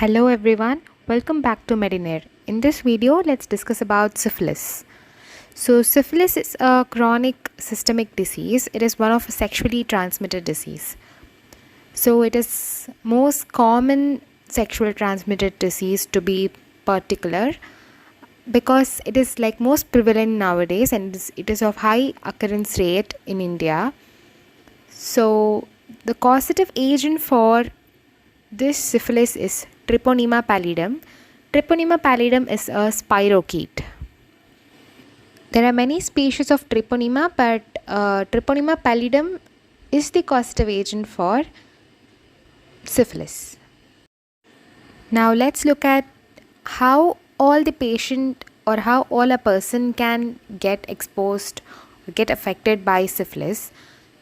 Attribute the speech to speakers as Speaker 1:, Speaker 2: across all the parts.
Speaker 1: Hello everyone, welcome back to Medinare. In this video, let's discuss about syphilis. So syphilis is a chronic systemic disease. It is one of a sexually transmitted disease. So it is most common sexual transmitted disease to be particular because it is like most prevalent nowadays and it is of high occurrence rate in India. So the causative agent for this syphilis is Treponema pallidum. Treponema pallidum is a spirochete. There are many species of Treponema, but Treponema pallidum is the causative agent for syphilis. Now let's look at how all the patient or how all a person can get exposed or get affected by syphilis.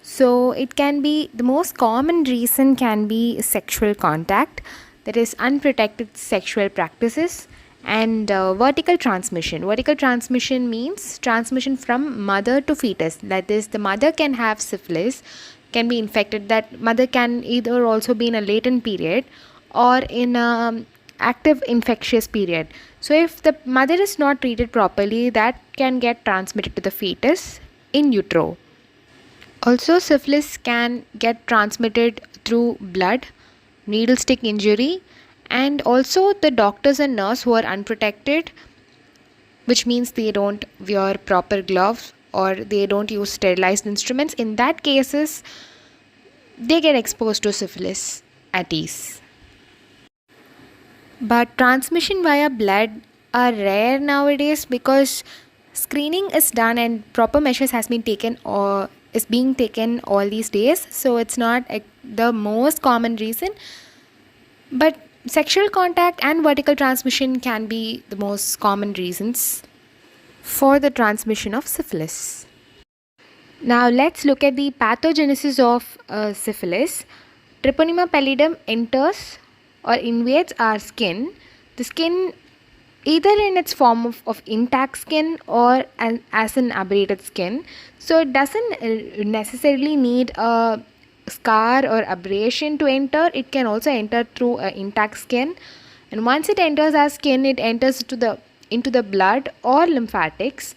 Speaker 1: So it can be, the most common reason can be sexual contact, that is unprotected sexual practices, and vertical transmission. Vertical transmission means transmission from mother to fetus. That is, the mother can have syphilis, can be infected. That mother can either also be in a latent period or in a active infectious period. So if the mother is not treated properly, that can get transmitted to the fetus in utero. Also, syphilis can get transmitted through blood, needle stick injury, and also the doctors and nurse who are unprotected, which means they don't wear proper gloves or they don't use sterilized instruments. In that cases, they get exposed to syphilis at ease. But transmission via blood are rare nowadays because screening is done and proper measures has been taken or is being taken all these days. So it's not the most common reason, but sexual contact and vertical transmission can be the most common reasons for the transmission of syphilis. Now let's look at the pathogenesis of syphilis. Treponema pallidum enters or invades our skin. The skin, either in its form of intact skin or as an abrated skin. So it doesn't necessarily need a scar or abrasion to enter. It can also enter through intact skin, and once it enters our skin, it enters into the blood or lymphatics,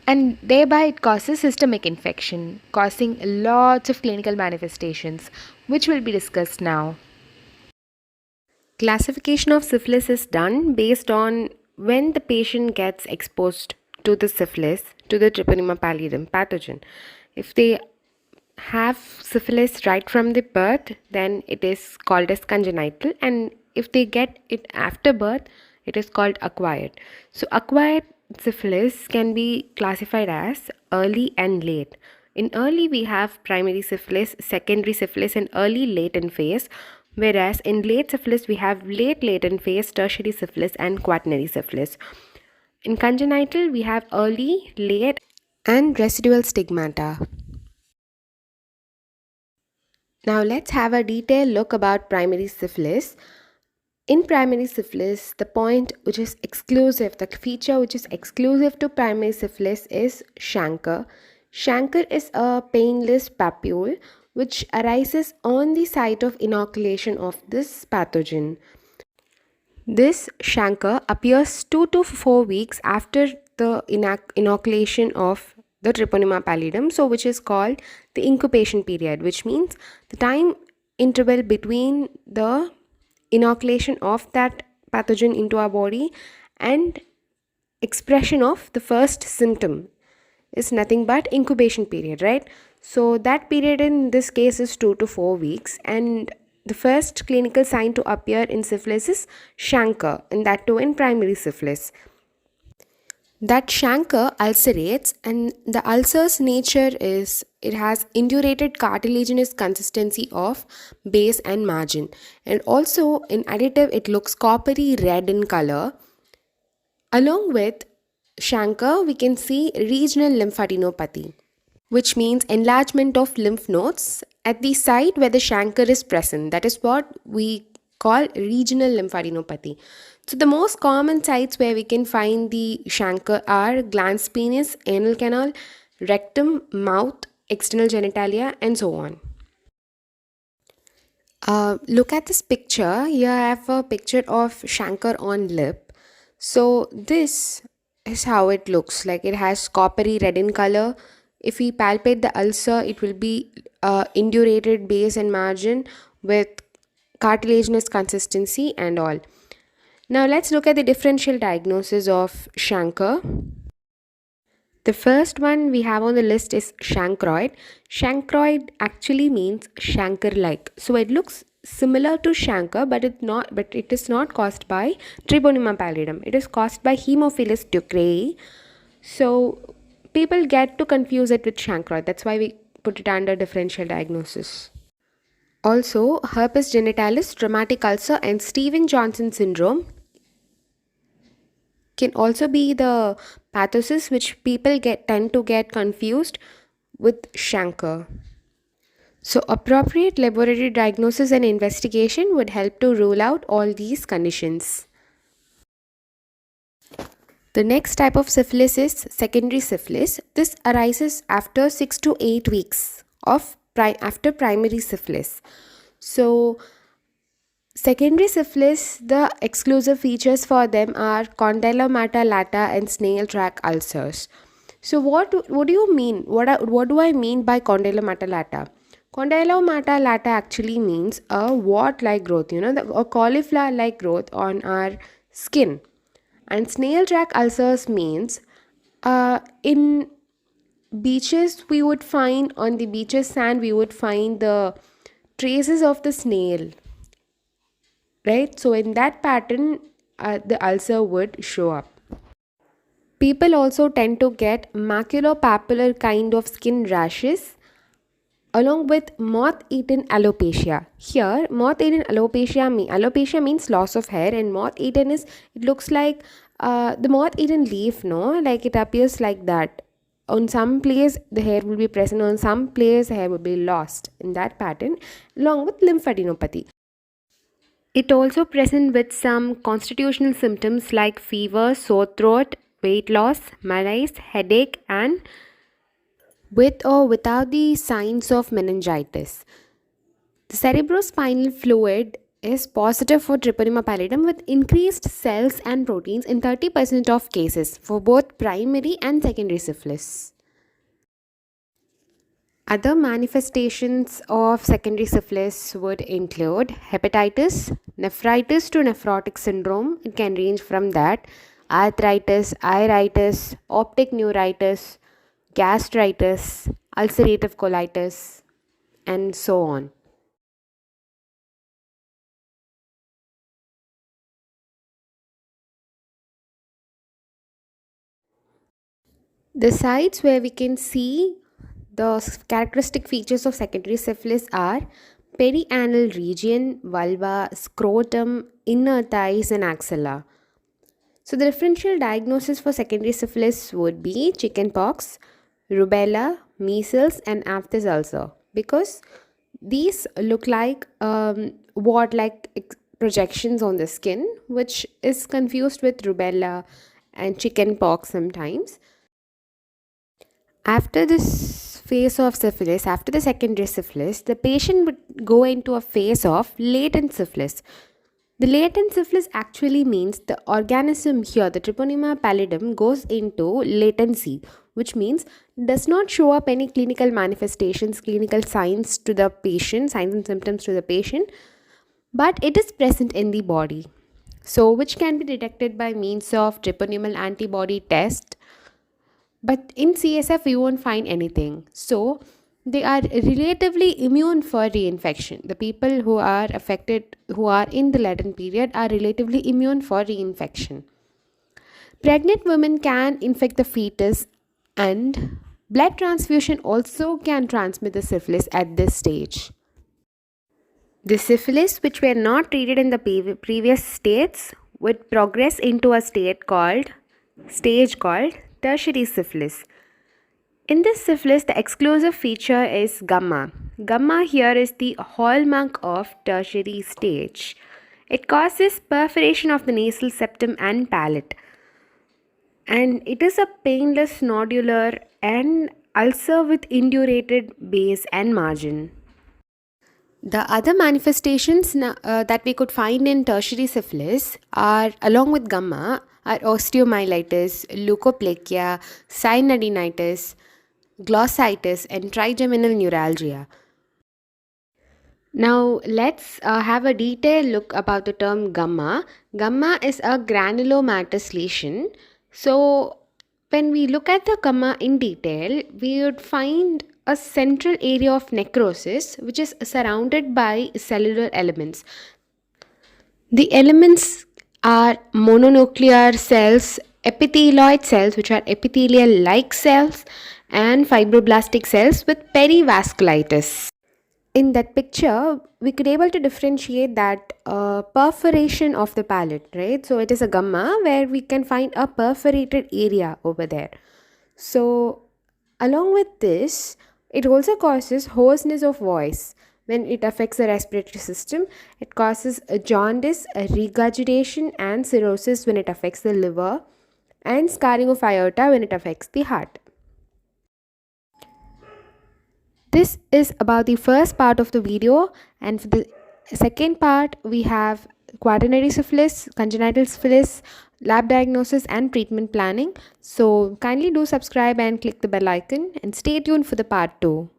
Speaker 1: and thereby it causes systemic infection, causing lots of clinical manifestations, which will be discussed now. Classification of syphilis is done based on when the patient gets exposed to the syphilis, to the Treponema pallidum pathogen. If they have syphilis right from the birth, then it is called as congenital, and if they get it after birth, it is called acquired. So acquired syphilis can be classified as early and late. In early, we have primary syphilis, secondary syphilis, and early latent phase. Whereas in late syphilis, we have late latent phase, tertiary syphilis, and quaternary syphilis. In congenital, we have early, late, and residual stigmata. Now let's have a detailed look about primary syphilis. In primary syphilis, the point which is exclusive, the feature which is exclusive to primary syphilis is chancre. Chancre is a painless papule which arises on the site of inoculation of this pathogen. This chancre appears 2 to 4 weeks after the inoculation of the Treponema pallidum, so which is called the incubation period, which means the time interval between the inoculation of that pathogen into our body and expression of the first symptom is nothing but incubation period, right? So that period in this case is 2 to 4 weeks, and the first clinical sign to appear in syphilis is chancre, and that too in primary syphilis. That chancre ulcerates, and the ulcer's nature is it has indurated cartilaginous consistency of base and margin, and also in additive it looks coppery red in color. Along with chancre, we can see regional lymphadenopathy, which means enlargement of lymph nodes at the site where the chancre is present. That is what we call regional lymphadenopathy. So the most common sites where we can find the chancre are glans penis, anal canal, rectum, mouth, external genitalia, and so on. Look at this picture. Here I have a picture of chancre on lip. So this is how it looks like. It has coppery red in color. If we palpate the ulcer, it will be indurated base and margin with cartilaginous consistency and all. Now let's look at the differential diagnosis of chancre. The first one we have on the list is chancroid. Chancroid actually means chancre-like. So it looks similar to chancre, but it is not caused by Treponema pallidum. It is caused by Haemophilus ducreyi. So people get to confuse it with chancroid. That's why we put it under differential diagnosis. Also, herpes genitalis, traumatic ulcer, and Steven-Johnson syndrome can also be the pathosis which people tend to get confused with chancre. So appropriate laboratory diagnosis and investigation would help to rule out all these conditions. The next type of syphilis is secondary syphilis. This arises after 6 to 8 weeks of after primary syphilis. So secondary syphilis, the exclusive features for them are condylomata lata and snail track ulcers. So what do you mean? What do I mean by condylomata lata? Condylomata lata actually means a wart-like growth, a cauliflower-like growth on our skin. And snail track ulcers means in beaches we would find, on the beaches sand we would find the traces of the snail. Right, so in that pattern the ulcer would show up. People also tend to get maculopapular kind of skin rashes along with moth-eaten alopecia. Here moth-eaten alopecia means loss of hair, and moth-eaten is, it looks like the moth-eaten leaf, no, like it appears like that. On some place the hair will be present, on some place the hair will be lost in that pattern, along with lymphadenopathy. It also present with some constitutional symptoms like fever, sore throat, weight loss, malaise, headache, and with or without the signs of meningitis. The cerebrospinal fluid is positive for Treponema pallidum with increased cells and proteins in 30% of cases for both primary and secondary syphilis. Other manifestations of secondary syphilis would include hepatitis, nephritis to nephrotic syndrome. It can range from that, arthritis, iritis, optic neuritis, gastritis, ulcerative colitis, and so on. The sites where we can see the characteristic features of secondary syphilis are perianal region, vulva, scrotum, inner thighs, and axilla. So the differential diagnosis for secondary syphilis would be chickenpox, rubella, measles, and aphthous ulcer, because these look like wart-like projections on the skin, which is confused with rubella and chickenpox sometimes. After this phase of syphilis, after the secondary syphilis, the patient would go into a phase of latent syphilis. The latent syphilis actually means the organism here, the Treponema pallidum, goes into latency, which means does not show up any clinical manifestations, clinical signs to the patient, signs and symptoms to the patient, but it is present in the body. So, which can be detected by means of treponemal antibody test, but in CSF we won't find anything. So they are relatively immune for reinfection. The people who are affected, who are in the latent period, are relatively immune for reinfection. Pregnant women can infect the fetus, and blood transfusion also can transmit the syphilis at this stage. The syphilis which were not treated in the previous states would progress into a stage called tertiary syphilis. In this syphilis, the exclusive feature is gamma. Gamma here is the hallmark of tertiary stage. It causes perforation of the nasal septum and palate, and it is a painless nodular and ulcer with indurated base and margin. The other manifestations that we could find in tertiary syphilis are, along with gamma, are osteomyelitis, leukoplakia, cyanidinitis, glossitis, and trigeminal neuralgia. Now, let's have a detailed look about the term gamma. Gamma is a granulomatous lesion. So, when we look at the gamma in detail, we would find a central area of necrosis which is surrounded by cellular elements. The elements are mononuclear cells, epithelioid cells, which are epithelial like cells, and fibroblastic cells with perivasculitis. In that picture we could able to differentiate that perforation of the palate, right? So it is a gamma where we can find a perforated area over there. So along with this, it also causes hoarseness of voice. When it affects the respiratory system, it causes a jaundice, a regurgitation, and cirrhosis when it affects the liver, and scarring of aorta when it affects the heart. This is about the first part of the video, and for the second part we have quaternary syphilis, congenital syphilis, lab diagnosis and treatment planning. So kindly do subscribe and click the bell icon and stay tuned for the part 2.